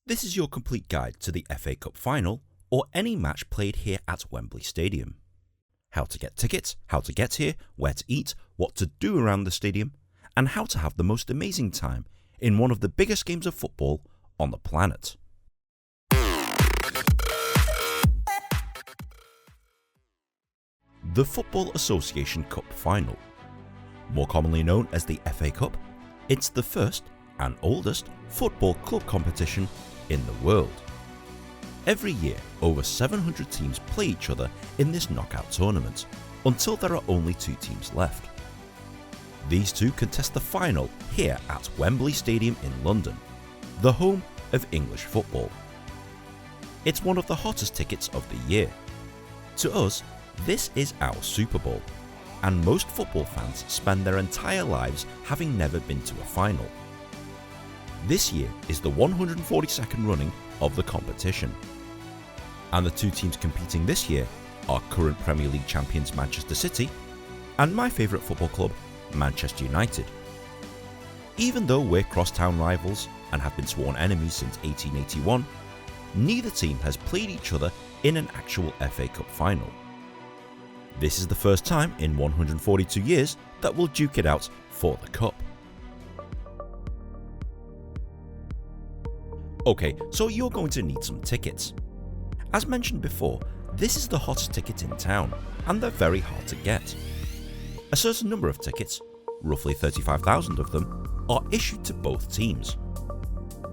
This is your complete guide to the FA Cup final or any match played here at Wembley Stadium. How to get tickets, how to get here, where to eat, what to do around the stadium, and how to have the most amazing time in one of the biggest games of football on the planet. The Football Association Cup Final. More commonly known as the FA Cup, it's the first and oldest football club competition in the world. Every year, over 700 teams play each other in this knockout tournament, until there are only 2 teams left. These two contest the final here at Wembley Stadium in London, the home of English football. It's one of the hottest tickets of the year. To us, this is our Super Bowl, and most football fans spend their entire lives having never been to a final. This year is the 142nd running of the competition, and the 2 teams competing this year are current Premier League champions Manchester City and my favourite football club, Manchester United. Even though we're crosstown rivals and have been sworn enemies since 1881, neither team has played each other in an actual FA Cup final. This is the first time in 142 years that we'll duke it out for the cup. Okay, so you're going to need some tickets. As mentioned before, this is the hottest ticket in town, and they're very hard to get. A certain number of tickets, roughly 35,000 of them, are issued to both teams.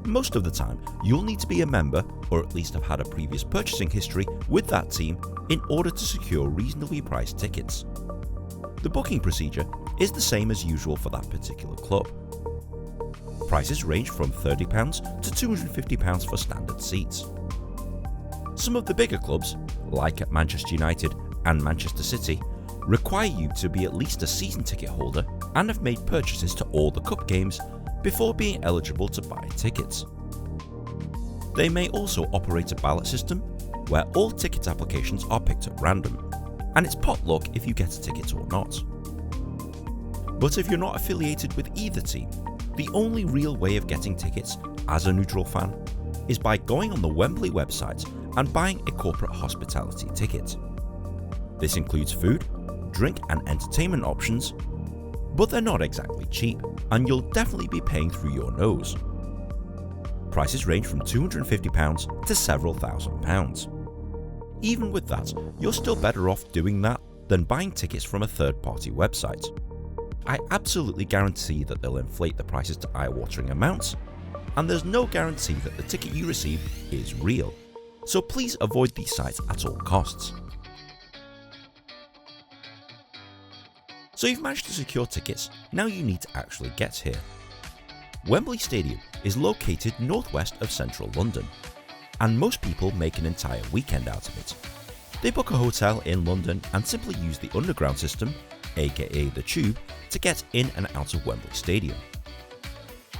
Most of the time, you'll need to be a member, or at least have had a previous purchasing history with that team in order to secure reasonably priced tickets. The booking procedure is the same as usual for that particular club. Prices range from £30 to £250 for standard seats. Some of the bigger clubs, like at Manchester United and Manchester City, require you to be at least a season ticket holder and have made purchases to all the cup games before being eligible to buy tickets. They may also operate a ballot system where all ticket applications are picked at random, and it's potluck if you get a ticket or not. But if you're not affiliated with either team, the only real way of getting tickets as a neutral fan is by going on the Wembley website and buying a corporate hospitality ticket. This includes food, drink and entertainment options, but they're not exactly cheap, and you'll definitely be paying through your nose. Prices range from £250 to several £1,000s. Even with that, you're still better off doing that than buying tickets from a third-party website. I absolutely guarantee that they'll inflate the prices to eye-watering amounts, and there's no guarantee that the ticket you receive is real, so please avoid these sites at all costs. So you've managed to secure tickets, now you need to actually get here. Wembley Stadium is located northwest of central London, and most people make an entire weekend out of it. They book a hotel in London and simply use the underground system, aka the Tube, to get in and out of Wembley Stadium.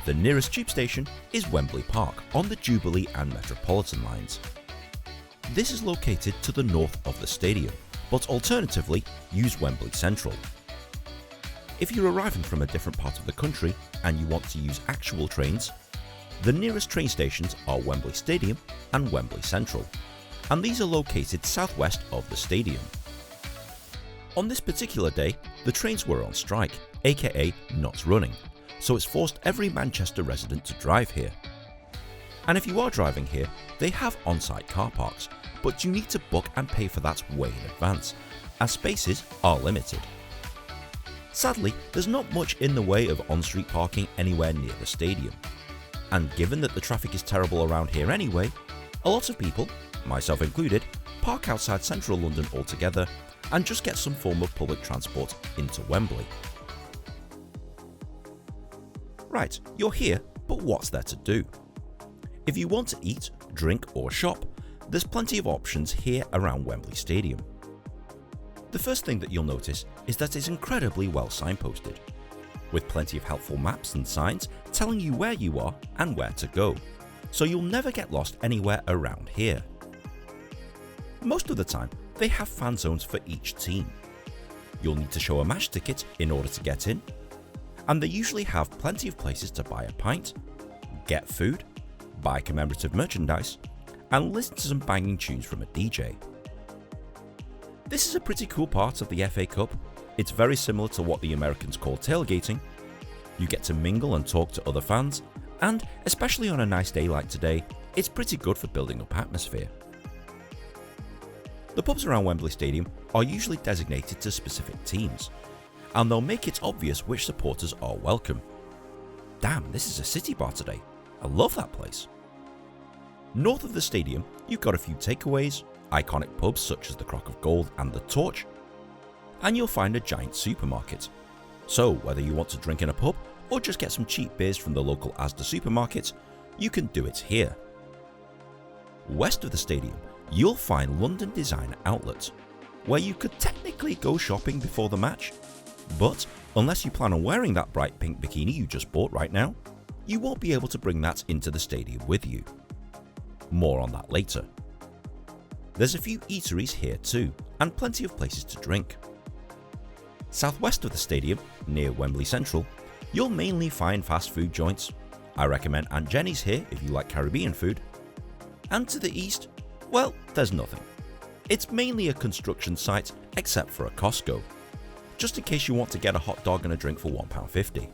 The nearest tube station is Wembley Park on the Jubilee and Metropolitan lines. This is located to the north of the stadium, but alternatively use Wembley Central. If you're arriving from a different part of the country and you want to use actual trains, the nearest train stations are Wembley Stadium and Wembley Central, and these are located southwest of the stadium. On this particular day, the trains were on strike, aka not running, so it's forced every Manchester resident to drive here. And if you are driving here, they have on-site car parks, but you need to book and pay for that way in advance, as spaces are limited. Sadly, there's not much in the way of on-street parking anywhere near the stadium. And given that the traffic is terrible around here anyway, a lot of people, myself included, park outside central London altogether and just get some form of public transport into Wembley. Right, you're here, but what's there to do? If you want to eat, drink or shop, there's plenty of options here around Wembley Stadium. The first thing that you'll notice is that it's incredibly well signposted, with plenty of helpful maps and signs telling you where you are and where to go, so you'll never get lost anywhere around here. Most of the time, they have fan zones for each team. You'll need to show a match ticket in order to get in, and they usually have plenty of places to buy a pint, get food, buy commemorative merchandise, and listen to some banging tunes from a DJ. This is a pretty cool part of the FA Cup. It's very similar to what the Americans call tailgating. You get to mingle and talk to other fans, and especially on a nice day like today, it's pretty good for building up atmosphere. The pubs around Wembley Stadium are usually designated to specific teams, and they'll make it obvious which supporters are welcome. Damn, this is a City bar today. I love that place. North of the stadium, you've got a few takeaways, iconic pubs such as the Crock of Gold and the Torch, and you'll find a giant supermarket. So whether you want to drink in a pub or just get some cheap beers from the local Asda supermarket, you can do it here. West of the stadium, you'll find London Designer Outlet, where you could technically go shopping before the match, but unless you plan on wearing that bright pink bikini you just bought right now, you won't be able to bring that into the stadium with you. More on that later. There's a few eateries here too, and plenty of places to drink. Southwest of the stadium, near Wembley Central, you'll mainly find fast food joints. I recommend Aunt Jenny's here if you like Caribbean food. And to the east, well, there's nothing. It's mainly a construction site except for a Costco, just in case you want to get a hot dog and a drink for £1.50.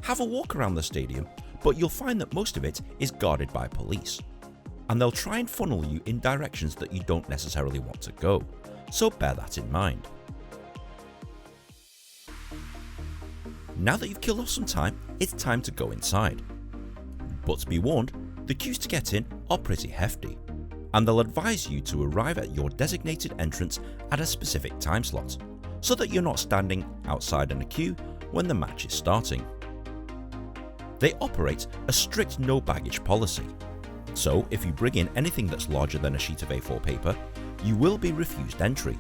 Have a walk around the stadium, but you'll find that most of it is guarded by police, and they'll try and funnel you in directions that you don't necessarily want to go, so bear that in mind. Now that you've killed off some time, it's time to go inside. But be warned, the queues to get in are pretty hefty, and they'll advise you to arrive at your designated entrance at a specific time slot, so that you're not standing outside in a queue when the match is starting. They operate a strict no baggage policy, so if you bring in anything that's larger than a sheet of A4 paper, you will be refused entry.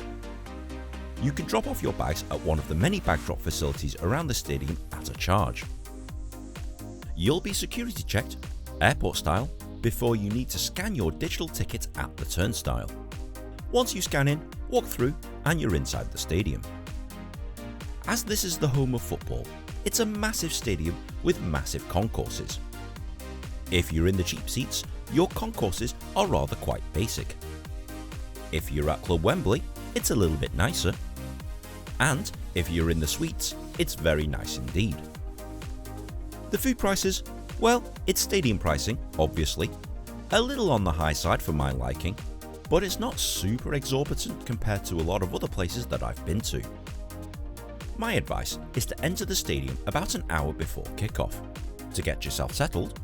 You can drop off your bags at one of the many bag drop facilities around the stadium at a charge. You'll be security checked, airport style, before you need to scan your digital ticket at the turnstile. Once you scan in, walk through and you're inside the stadium. As this is the home of football, it's a massive stadium with massive concourses. If you're in the cheap seats, your concourses are rather quite basic. If you're at Club Wembley, it's a little bit nicer. And if you're in the suites, it's very nice indeed. The food prices, well, it's stadium pricing, obviously. A little on the high side for my liking, but it's not super exorbitant compared to a lot of other places that I've been to. My advice is to enter the stadium about an hour before kickoff, to get yourself settled,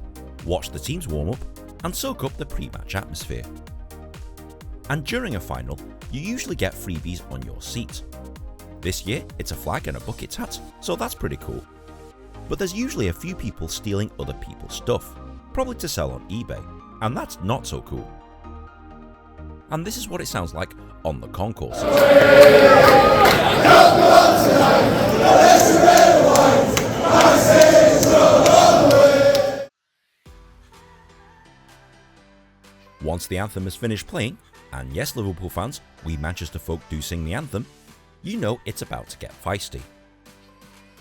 watch the teams warm up, and soak up the pre-match atmosphere. And during a final, you usually get freebies on your seat. This year, it's a flag and a bucket hat, so that's pretty cool. But there's usually a few people stealing other people's stuff, probably to sell on eBay, and that's not so cool. And this is what it sounds like on the concourses. Once the anthem has finished playing, and yes Liverpool fans, we Manchester folk do sing the anthem, you know it's about to get feisty.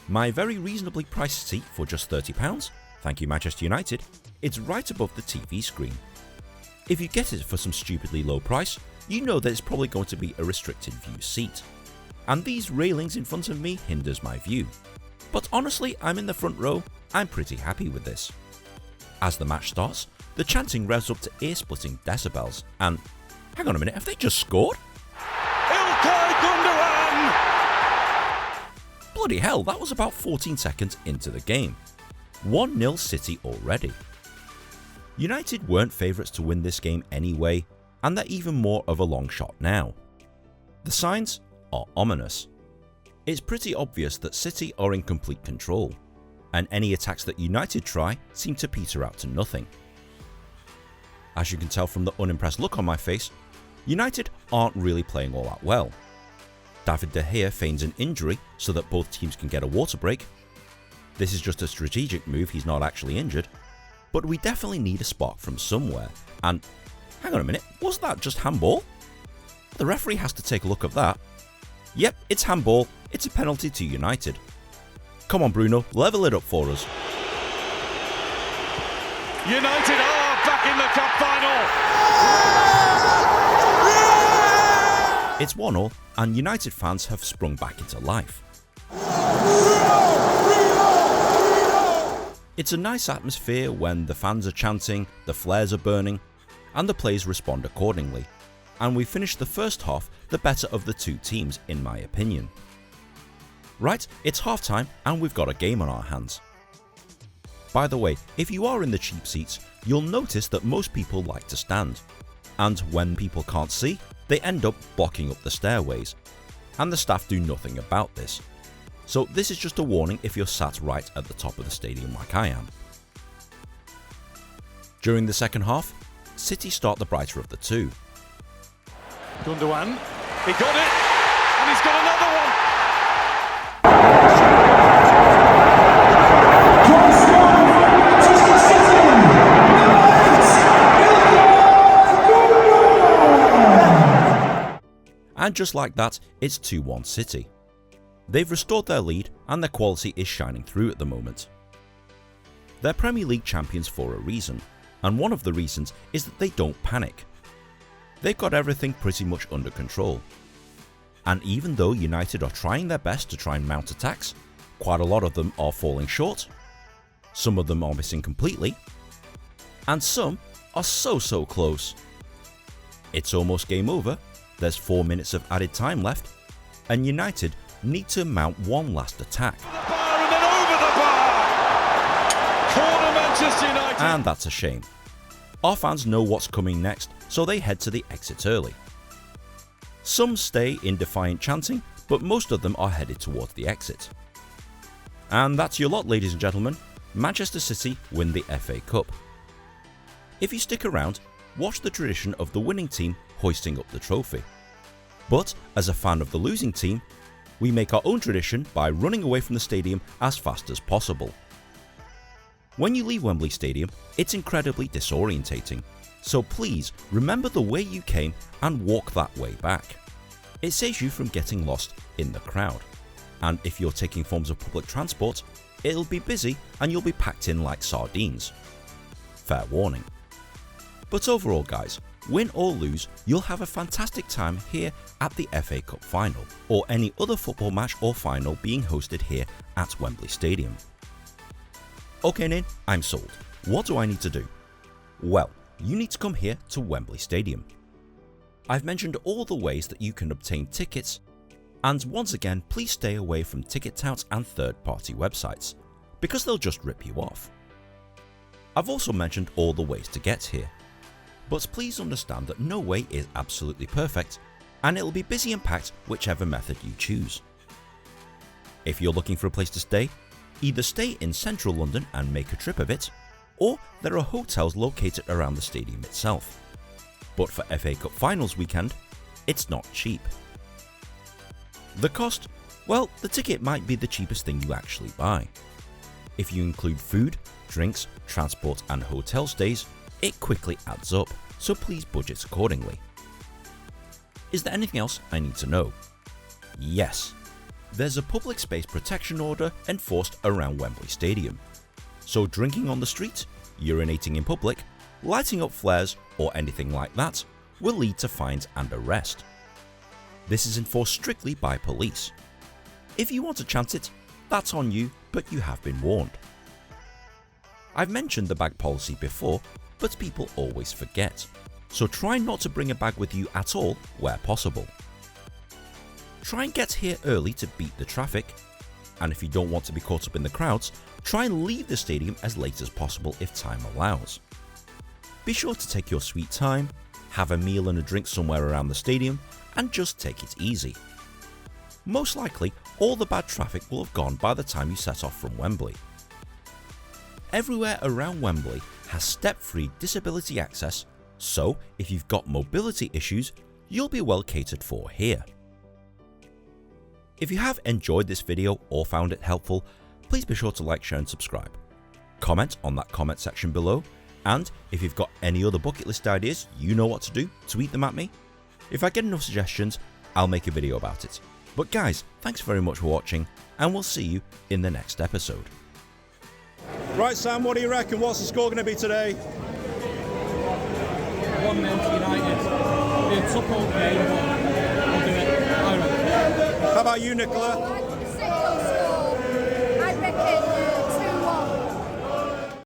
My very reasonably priced seat for just £30, thank you Manchester United, it's right above the TV screen. If you get it for some stupidly low price, you know that it's probably going to be a restricted view seat. And these railings in front of me hinders my view. But honestly, I'm in the front row, I'm pretty happy with this. As the match starts, the chanting revs up to ear-splitting decibels, and hang on a minute, have they just scored? Ilkay Gundogan! Bloody hell, that was about 14 seconds into the game. 1-0 City already. United weren't favourites to win this game anyway, and they're even more of a long shot now. The signs are ominous. It's pretty obvious that City are in complete control, and any attacks that United try seem to peter out to nothing. As you can tell from the unimpressed look on my face, United aren't really playing all that well. David De Gea feigns an injury so that both teams can get a water break. This is just a strategic move, he's not actually injured. But we definitely need a spark from somewhere, and hang on a minute, was that just handball? The referee has to take a look at that. Yep, it's handball, it's a penalty to United. Come on Bruno, level it up for us. United are back in the cup final. It's 1-1 and United fans have sprung back into life. It's a nice atmosphere when the fans are chanting, the flares are burning, and the players respond accordingly. And we finished the first half the better of the two teams in my opinion. Right, it's half time and we've got a game on our hands. By the way, if you are in the cheap seats, you'll notice that most people like to stand. And when people can't see, they end up blocking up the stairways. And the staff do nothing about this. So this is just a warning if you're sat right at the top of the stadium like I am. During the second half, City start the brighter of the two. Gundogan, he got it, and he's got another one. And just like that, it's 2-1 City. They've restored their lead and their quality is shining through at the moment. They're Premier League champions for a reason, and one of the reasons is that they don't panic. They've got everything pretty much under control. And even though United are trying their best to try and mount attacks, quite a lot of them are falling short, some of them are missing completely, and some are so close. It's almost game over, there's 4 minutes of added time left, and United need to mount one last attack. The bar and then over the bar! Corner Manchester United! And that's a shame. Our fans know what's coming next, so they head to the exit early. Some stay in defiant chanting, but most of them are headed towards the exit. And that's your lot, ladies and gentlemen. Manchester City win the FA Cup. If you stick around, watch the tradition of the winning team hoisting up the trophy. But as a fan of the losing team, we make our own tradition by running away from the stadium as fast as possible. When you leave Wembley Stadium, it's incredibly disorientating, so please remember the way you came and walk that way back. It saves you from getting lost in the crowd. And if you're taking forms of public transport, it'll be busy and you'll be packed in like sardines. Fair warning. But overall guys, win or lose, you'll have a fantastic time here at the FA Cup final, or any other football match or final being hosted here at Wembley Stadium. Okay Nin, I'm sold. What do I need to do? Well, you need to come here to Wembley Stadium. I've mentioned all the ways that you can obtain tickets, and once again please stay away from ticket touts and third-party websites, because they'll just rip you off. I've also mentioned all the ways to get here, but please understand that no way is absolutely perfect, and it'll be busy and packed whichever method you choose. If you're looking for a place to stay, either stay in central London and make a trip of it, or there are hotels located around the stadium itself. But for FA Cup Finals weekend, it's not cheap. The cost? Well, the ticket might be the cheapest thing you actually buy. If you include food, drinks, transport and hotel stays, it quickly adds up, so please budget accordingly. Is there anything else I need to know? Yes. There's a public space protection order enforced around Wembley Stadium. So drinking on the street, urinating in public, lighting up flares or anything like that will lead to fines and arrest. This is enforced strictly by police. If you want to chant it, that's on you, but you have been warned. I've mentioned the bag policy before, but people always forget. So try not to bring a bag with you at all where possible. Try and get here early to beat the traffic, and if you don't want to be caught up in the crowds, try and leave the stadium as late as possible if time allows. Be sure to take your sweet time, have a meal and a drink somewhere around the stadium, and just take it easy. Most likely, all the bad traffic will have gone by the time you set off from Wembley. Everywhere around Wembley has step-free disability access, so if you've got mobility issues, you'll be well catered for here. If you have enjoyed this video or found it helpful, please be sure to like, share and subscribe. Comment on that comment section below, and if you've got any other bucket list ideas, you know what to do, tweet them at me. If I get enough suggestions, I'll make a video about it. But guys, thanks very much for watching, and we'll see you in the next episode. Right, Sam, what do you reckon? What's the score going to be today? 1-0 to United. It'll be a tough old game, but we'll do it. I reckon. How about you, Nicola?